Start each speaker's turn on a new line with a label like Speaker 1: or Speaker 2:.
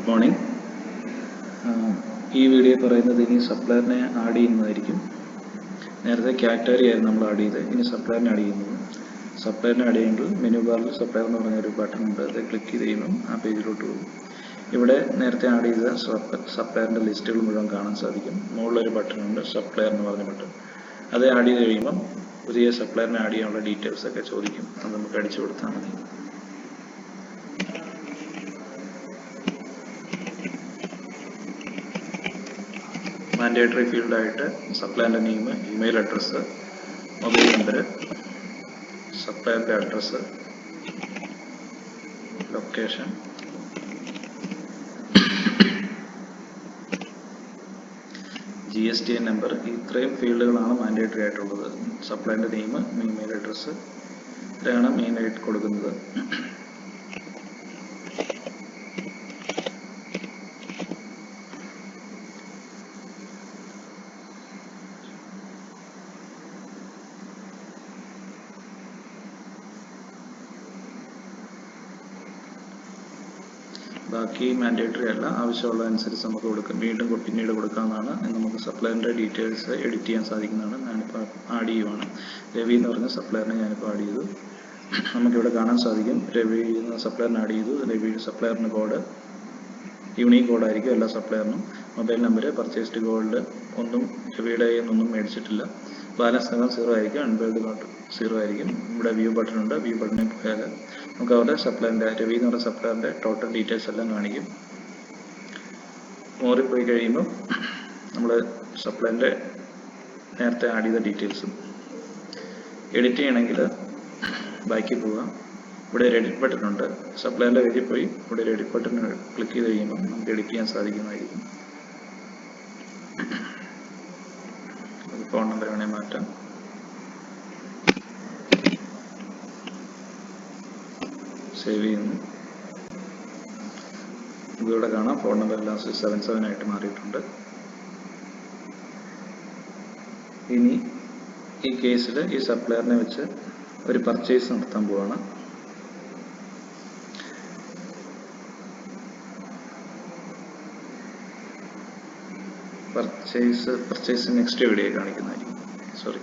Speaker 1: Morning. ഈ video പറയുന്നത് ഇനി സപ്ലയറിനെ ആഡ് ചെയ്യുന്നതായിരിക്കും. നേരത്തെ കാറ്റഗറി ആയിരുന്നു നമ്മൾ ആഡ് ചെയ്തത്, ഇനി സപ്ലയറിനെ ആഡ് ചെയ്യുന്നത്. സപ്ലയറിനെ ആഡ് ചെയ്യുമ്പോൾ മെനു ബാറിൽ സപ്ലയർ എന്ന് പറഞ്ഞൊരു ബട്ടൺ ഉണ്ട്, അത് ക്ലിക്ക് ചെയ്ത് കഴിയുമ്പം ആ പേജിലോട്ട് പോകും. ഇവിടെ നേരത്തെ ആഡ് ചെയ്ത സപ്ലയറിൻ്റെ ലിസ്റ്റുകൾ മുഴുവൻ കാണാൻ സാധിക്കും. മുകളിലൊരു ബട്ടൺ ഉണ്ട്, സപ്ലയർ എന്ന് പറഞ്ഞ ബട്ടൺ. അത് ആഡ് ചെയ്ത് കഴിയുമ്പം പുതിയ സപ്ലയറിനെ ആഡ് ചെയ്യാനുള്ള ഡീറ്റെയിൽസ് ഒക്കെ ചോദിക്കും. അത് നമുക്ക് അടിച്ചു കൊടുത്താൽ മതി. മാൻഡേറ്ററി ഫീൽഡായിട്ട് സപ്ലയറിൻ്റെ name, email address, mobile number, സപ്ലയറിൻ്റെ അഡ്രസ്സ്, ലൊക്കേഷൻ, GSTN നമ്പർ, ഇത്രയും ഫീൽഡുകളാണ് മാൻഡേറ്ററി ആയിട്ടുള്ളത്. സപ്ലയറിൻ്റെ നെയിം, ഇമെയിൽ അഡ്രസ്സ്, ഇത്രയാണ് മെയിനായിട്ട് കൊടുക്കുന്നത്. ബാക്കി മാൻഡേറ്ററി അല്ല, ആവശ്യമുള്ളതനുസരിച്ച് നമുക്ക് കൊടുക്കാം, വീണ്ടും പിന്നീട് കൊടുക്കാവുന്നതാണ്. നമുക്ക് സപ്ലയറിൻ്റെ ഡീറ്റെയിൽസ് എഡിറ്റ് ചെയ്യാൻ സാധിക്കുന്നതാണ്. ഞാനിപ്പോൾ ആഡ് ചെയ്യുവാണ്. രവി എന്ന് പറഞ്ഞ സപ്ലയറിനെ ഞാനിപ്പോൾ ആഡ് ചെയ്തു. നമുക്കിവിടെ കാണാൻ സാധിക്കും, രവി എന്ന സപ്ലയറിനെ ആഡ് ചെയ്തു. രവി സപ്ലയറിന് കോഡ് യൂണീക്ക് കോഡായിരിക്കും എല്ലാ സപ്ലയറിനും. മൊബൈൽ നമ്പർ, പർച്ചേസ്ഡ് ഗോൾഡ് ഒന്നും രവിയുടെ ഒന്നും മേടിച്ചിട്ടില്ല. ബാലൻസ് എല്ലാം 0 ആയിരിക്കും, അൺബിൽഡ് നോട്ട് 0 ആയിരിക്കും. ഇവിടെ വ്യൂ ബട്ടൺ ഉണ്ട്, വ്യൂ ബട്ടണിൽ പോയാൽ നമുക്ക് അവിടെ സപ്ലയറിൻ്റെ, രവി എന്ന് പറഞ്ഞ സപ്ലയറിൻ്റെ ടോട്ടൽ ഡീറ്റെയിൽസ് എല്ലാം കാണിക്കും. മോറിൽ പോയി കഴിയുമ്പോൾ നമ്മൾ സപ്ലയറിൻ്റെ നേരത്തെ ആഡ് ചെയ്ത ഡീറ്റെയിൽസും എഡിറ്റ് ചെയ്യണമെങ്കിൽ ബാക്കി പോകാം. ഇവിടെ ഒരു എഡിറ്റ് ബട്ടൺ ഉണ്ട്. സപ്ലയറിൻ്റെ പേജിൽ പോയി ഇവിടെ ഒരു എഡിറ്റ് ബട്ടൺ ക്ലിക്ക് ചെയ്ത് കഴിയുമ്പോൾ നമുക്ക് എഡിറ്റ് ചെയ്യാൻ സാധിക്കുന്നതായിരിക്കും. ഫോൺ നമ്പർ വേണമെങ്കിൽ മാറ്റാം. സേവ് ചെയ്യുന്നു. ഇതിവിടെ കാണാം, ഫോൺ നമ്പർ എല്ലാം 77 ആയിട്ട് മാറിയിട്ടുണ്ട്. ഇനി ഈ കേസിൽ ഈ സപ്ലയറിനെ വെച്ച് ഒരു പർച്ചേസ് നടത്താൻ പോവാണ്. പർച്ചേസ് നെക്സ്റ്റ് വീഡിയോ കാണിക്കുന്നതായിരിക്കും. സോറി.